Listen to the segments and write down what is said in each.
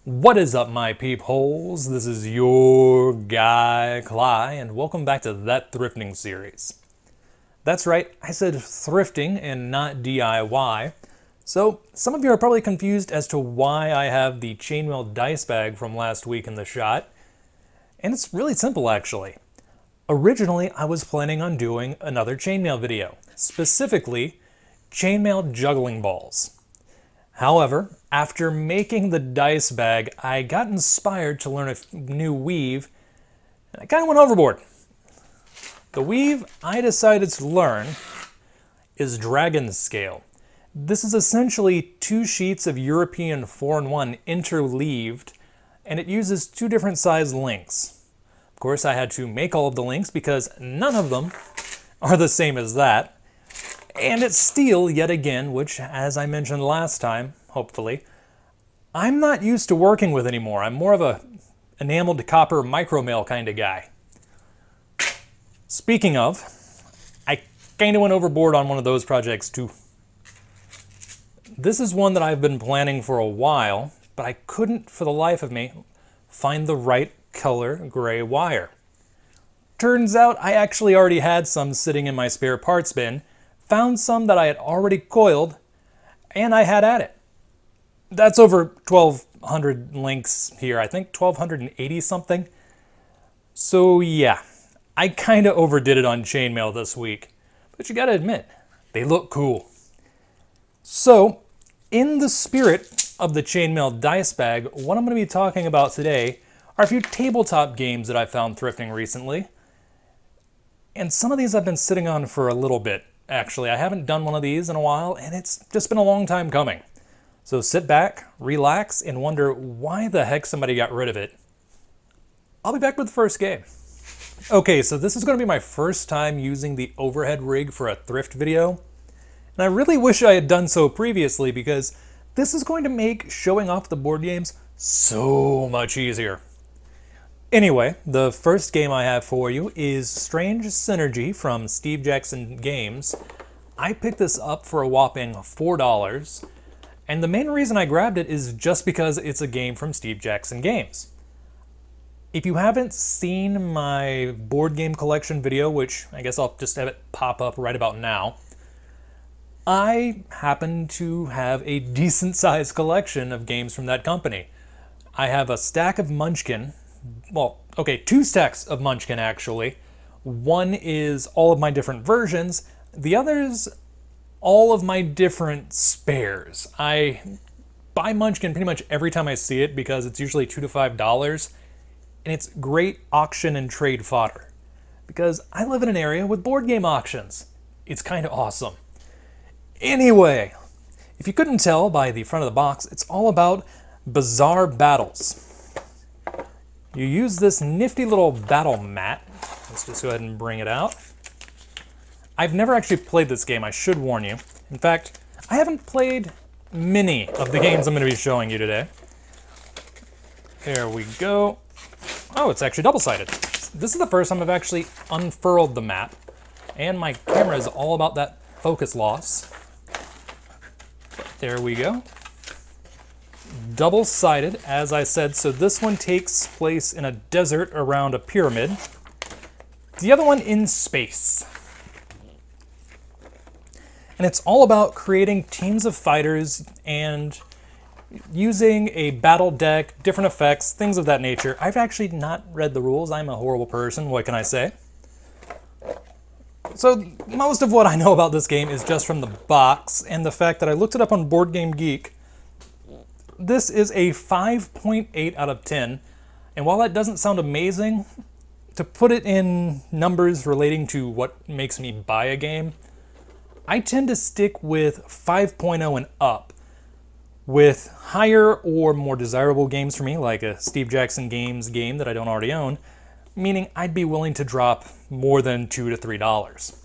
What is up, my peepholes? This is your guy, Cly, and welcome back to That Thrifting Series. That's right, I said thrifting and not DIY. So, some of you are probably confused as to why I have the chainmail dice bag from last week in the shot. And it's really simple, actually. Originally, I was planning on doing another chainmail video, specifically chainmail juggling balls. However, after making the dice bag, I got inspired to learn a new weave, and I kind of went overboard. The weave I decided to learn is dragon scale. This is essentially two sheets of European 4-in-1 interleaved, and it uses two different size links. Of course, I had to make all of the links because none of them are the same as that. And it's steel yet again, which, as I mentioned last time, hopefully, I'm not used to working with anymore. I'm more of a enameled copper micromail kind of guy. Speaking of, I kind of went overboard on one of those projects too. This is one that I've been planning for a while, but I couldn't for the life of me find the right color gray wire. Turns out I actually already had some sitting in my spare parts bin, found some that I had already coiled, and I had at it. That's over 1,200 links here. I think 1,280 something. So yeah, I kind of overdid it on chainmail this week. But you gotta admit, they look cool. So, in the spirit of the chainmail dice bag, what I'm going to be talking about today are a few tabletop games that I found thrifting recently. And some of these I've been sitting on for a little bit. Actually, I haven't done one of these in a while, and it's just been a long time coming. So sit back, relax, and wonder why the heck somebody got rid of it. I'll be back with the first game. Okay, so this is going to be my first time using the overhead rig for a thrift video. And I really wish I had done so previously because this is going to make showing off the board games so much easier. Anyway, the first game I have for you is Strange Synergy from Steve Jackson Games. I picked this up for a whopping $4, and the main reason I grabbed it is just because it's a game from Steve Jackson Games. If you haven't seen my board game collection video, which I guess I'll just have it pop up right about now, I happen to have a decent-sized collection of games from that company. I have a stack of Munchkin. Well, okay, two stacks of Munchkin, actually. One is all of my different versions. The other's all of my different spares. I buy Munchkin pretty much every time I see it because it's usually $2 to $5, and it's great auction and trade fodder. Because I live in an area with board game auctions. It's kind of awesome. Anyway, if you couldn't tell by the front of the box, it's all about bizarre battles. You use this nifty little battle mat. Let's just go ahead and bring it out. I've never actually played this game, I should warn you. In fact, I haven't played many of the games I'm going to be showing you today. There we go. Oh, it's actually double-sided. This is the first time I've actually unfurled the mat, and my camera is all about that focus loss. There we go. Double-sided, as I said, so this one takes place in a desert around a pyramid. The other one in space. And it's all about creating teams of fighters and using a battle deck, different effects, things of that nature. I've actually not read the rules. I'm a horrible person, what can I say? So most of what I know about this game is just from the box and the fact that I looked it up on Board Game Geek. This is a 5.8 out of 10, and while that doesn't sound amazing, to put it in numbers relating to what makes me buy a game, I tend to stick with 5.0 and up. With higher or more desirable games for me, like a Steve Jackson Games game that I don't already own, meaning I'd be willing to drop more than $2 to $3.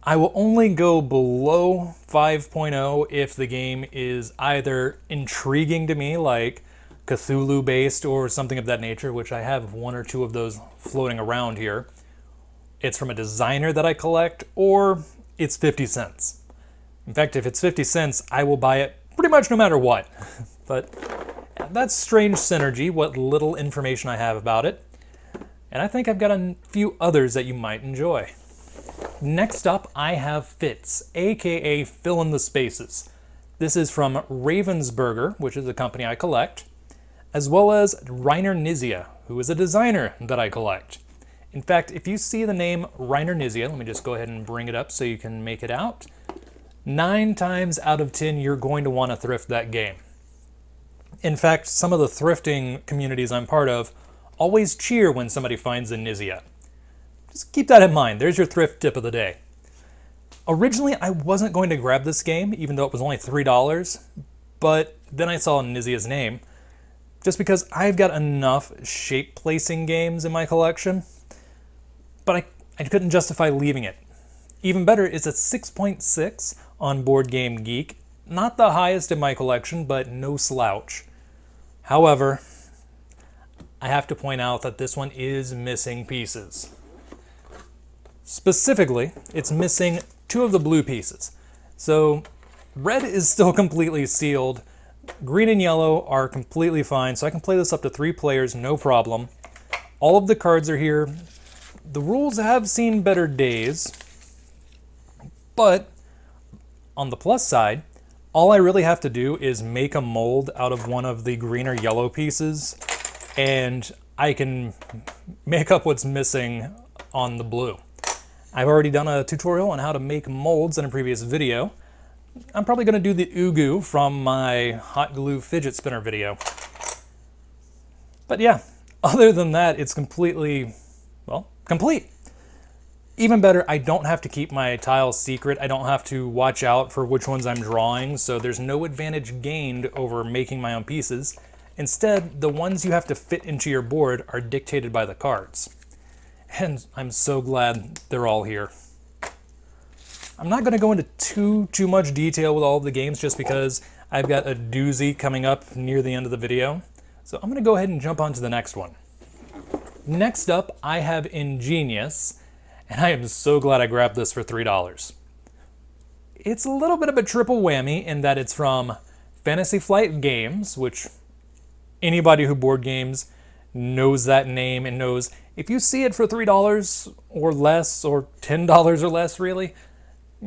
I will only go below 5.0 if the game is either intriguing to me, like Cthulhu-based or something of that nature, which I have one or two of those floating around here. It's from a designer that I collect, or it's 50 cents. In fact, if it's 50 cents, I will buy it pretty much no matter what. But that's Strange Synergy, what little information I have about it. And I think I've got a few others that you might enjoy. Next up, I have Fits, aka Fill in the Spaces. This is from Ravensburger, which is a company I collect, as well as Rainer Nizia, who is a designer that I collect. In fact, if you see the name Rainer Nizia, let me just go ahead and bring it up so you can make it out. 9 times out of 10, you're going to want to thrift that game. In fact, some of the thrifting communities I'm part of always cheer when somebody finds a Nizia. Just keep that in mind. There's your thrift tip of the day. Originally, I wasn't going to grab this game, even though it was only $3, but then I saw Nizia's name, just because I've got enough shape placing games in my collection, but I couldn't justify leaving it. Even better, it's a 6.6 on Board Game Geek. Not the highest in my collection, but no slouch. However, I have to point out that this one is missing pieces. Specifically, it's missing 2 of the blue pieces. So, red is still completely sealed. Green and yellow are completely fine, so I can play this up to 3 players, no problem. All of the cards are here. The rules have seen better days, but on the plus side, all I really have to do is make a mold out of one of the green or yellow pieces, and I can make up what's missing on the blue. I've already done a tutorial on how to make molds in a previous video. I'm probably going to do the Ugu from my hot glue fidget spinner video. But yeah, other than that, it's completely, well, complete. Even better, I don't have to keep my tiles secret. I don't have to watch out for which ones I'm drawing, so there's no advantage gained over making my own pieces. Instead, the ones you have to fit into your board are dictated by the cards. And I'm so glad they're all here. I'm not going to go into too much detail with all of the games just because I've got a doozy coming up near the end of the video. So I'm going to go ahead and jump on to the next one. Next up, I have Ingenious, and I am so glad I grabbed this for $3. It's a little bit of a triple whammy in that it's from Fantasy Flight Games, which anybody who board games knows that name and knows if you see it for $3 or less, or $10 or less really,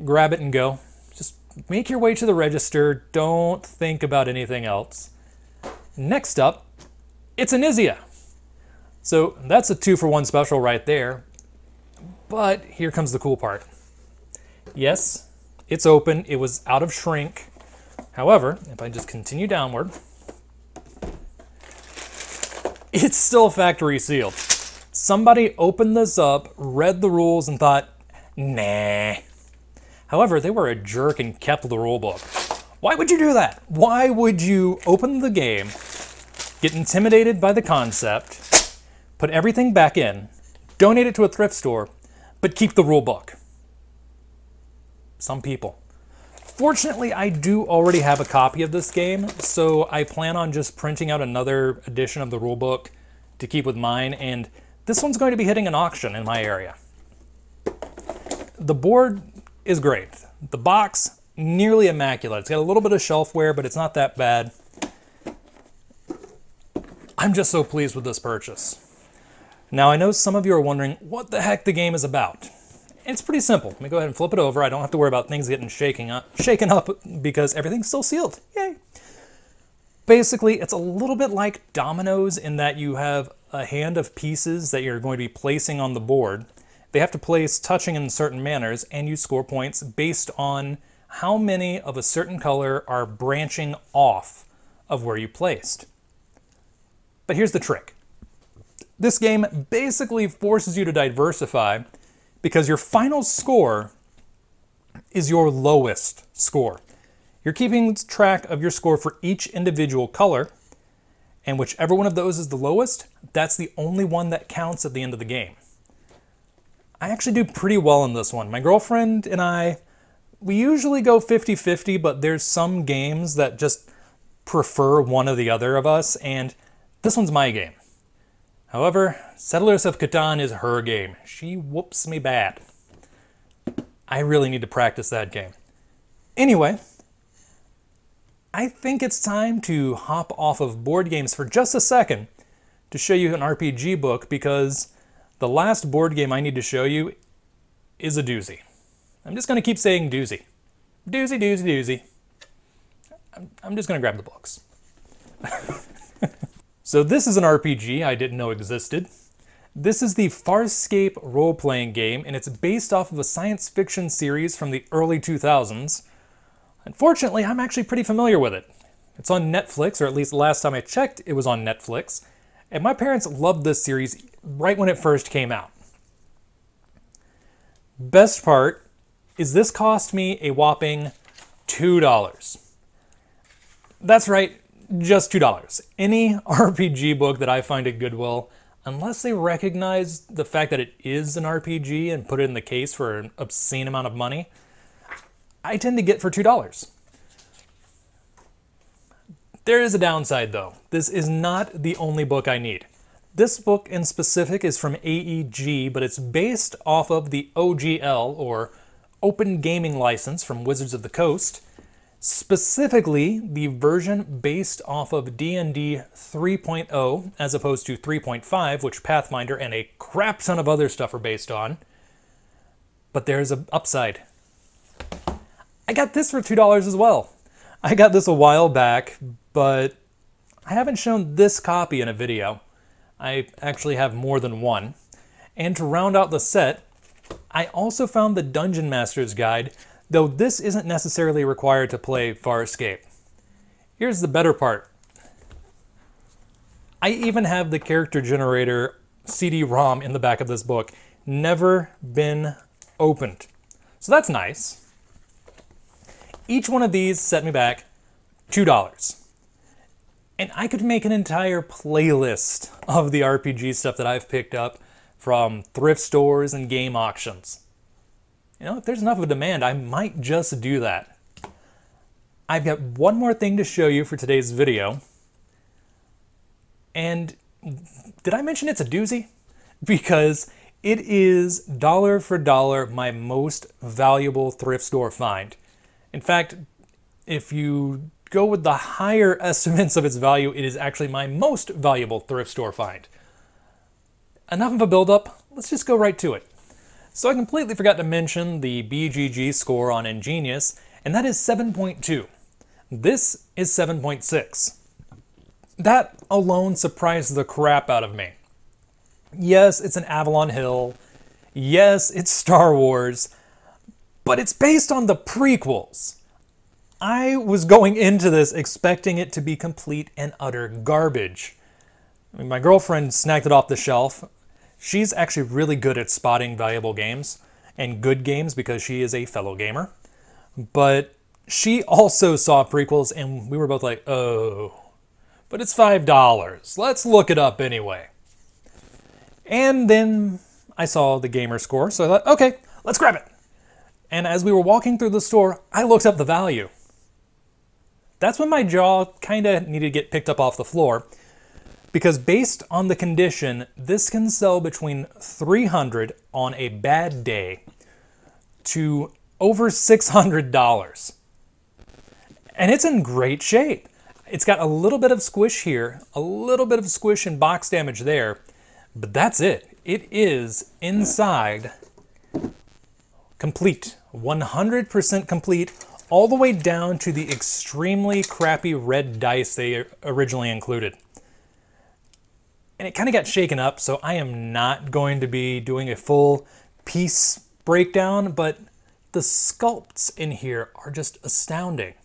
grab it and go. Just make your way to the register. Don't think about anything else. Next up, it's a Nizia. So that's a 2-for-1 special right there. But here comes the cool part. Yes, it's open. It was out of shrink. However, if I just continue downward, it's still factory sealed. Somebody opened this up, read the rules, and thought, nah. However, they were a jerk and kept the rule book. Why would you do that? Why would you open the game, get intimidated by the concept, put everything back in, donate it to a thrift store, but keep the rule book? Some people. Fortunately, I do already have a copy of this game, so I plan on just printing out another edition of the rule book to keep with mine, and this one's going to be hitting an auction in my area. The board is great. The box, nearly immaculate. It's got a little bit of shelf wear, but it's not that bad. I'm just so pleased with this purchase. Now, I know some of you are wondering what the heck the game is about. It's pretty simple. Let me go ahead and flip it over. I don't have to worry about things getting shaken up because everything's still sealed. Yay! Basically, it's a little bit like dominoes in that you have a hand of pieces that you're going to be placing on the board. They have to place touching in certain manners, and you score points based on how many of a certain color are branching off of where you placed. But here's the trick. This game basically forces you to diversify because your final score is your lowest score. You're keeping track of your score for each individual color, and whichever one of those is the lowest, that's the only one that counts at the end of the game. I actually do pretty well in this one. My girlfriend and I, we usually go 50-50, but there's some games that just prefer one or the other of us, and this one's my game. However, Settlers of Catan is her game. She whoops me bad. I really need to practice that game. Anyway, I think it's time to hop off of board games for just a second to show you an RPG book, because the last board game I need to show you is a doozy. I'm just going to keep saying doozy. Doozy, doozy, doozy. I'm just going to grab the books. So this is an RPG I didn't know existed. This is the Farscape role-playing game, and it's based off of a science fiction series from the early 2000s. Unfortunately, I'm actually pretty familiar with it. It's on Netflix, or at least the last time I checked, it was on Netflix. And my parents loved this series right when it first came out. Best part is this cost me a whopping $2. That's right, just $2. Any RPG book that I find at Goodwill, unless they recognize the fact that it is an RPG and put it in the case for an obscene amount of money, I tend to get for $2. There is a downside though. This is not the only book I need. This book in specific is from AEG, but it's based off of the OGL, or Open Gaming License, from Wizards of the Coast. Specifically, the version based off of D&D 3.0 as opposed to 3.5, which Pathfinder and a crap ton of other stuff are based on. But there's an upside. I got this for $2 as well. I got this a while back, but I haven't shown this copy in a video. I actually have more than one. And to round out the set, I also found the Dungeon Master's Guide, though this isn't necessarily required to play Farscape. Here's the better part. I even have the character generator CD-ROM in the back of this book. Never been opened. So that's nice. Each one of these set me back $2. And I could make an entire playlist of the RPG stuff that I've picked up from thrift stores and game auctions. You know, if there's enough of a demand, I might just do that. I've got one more thing to show you for today's video. And did I mention it's a doozy? Because it is dollar for dollar my most valuable thrift store find. In fact, if you go with the higher estimates of its value, it is actually my most valuable thrift store find. Enough of a build-up, let's just go right to it. So I completely forgot to mention the BGG score on Ingenious, and that is 7.2. This is 7.6. That alone surprised the crap out of me. Yes, it's an Avalon Hill. Yes, it's Star Wars. But it's based on the prequels. I was going into this expecting it to be complete and utter garbage. I mean, my girlfriend snagged it off the shelf. She's actually really good at spotting valuable games and good games because she is a fellow gamer. But she also saw prequels and we were both like, oh, but it's $5. Let's look it up anyway. And then I saw the gamer score, so I thought, okay, let's grab it. And as we were walking through the store, I looked up the value. That's when my jaw kind of needed to get picked up off the floor, because based on the condition, this can sell between $300 on a bad day to over $600. And it's in great shape. It's got a little bit of squish here, a little bit of squish and box damage there, but that's it. It is inside complete, 100% complete, all the way down to the extremely crappy red dice they originally included. And it kind of got shaken up, so I am not going to be doing a full piece breakdown, but the sculpts in here are just astounding.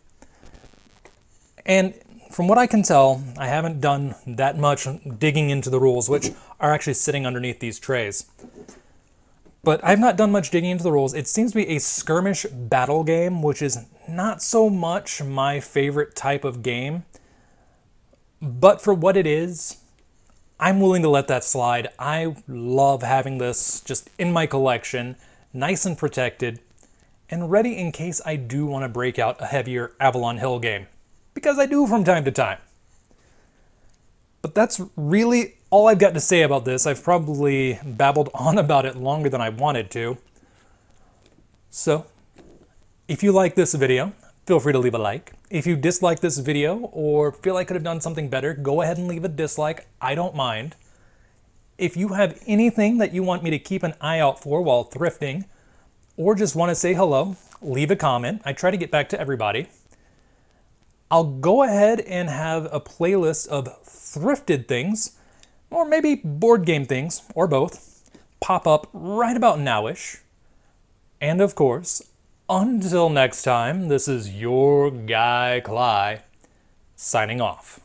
And from what I can tell, I haven't done that much digging into the rules, which are actually sitting underneath these trays. But I've not done much digging into the rules. It seems to be a skirmish battle game, which is not so much my favorite type of game. But for what it is, I'm willing to let that slide. I love having this just in my collection, nice and protected, and ready in case I do want to break out a heavier Avalon Hill game. Because I do from time to time. But that's really all I've got to say about this. I've probably babbled on about it longer than I wanted to. So, if you like this video, feel free to leave a like. If you dislike this video or feel I could have done something better, go ahead and leave a dislike. I don't mind. If you have anything that you want me to keep an eye out for while thrifting, or just want to say hello, leave a comment. I try to get back to everybody. I'll go ahead and have a playlist of thrifted things, or maybe board game things, or both, pop up right about nowish. And of course, until next time, this is your guy Cly, signing off.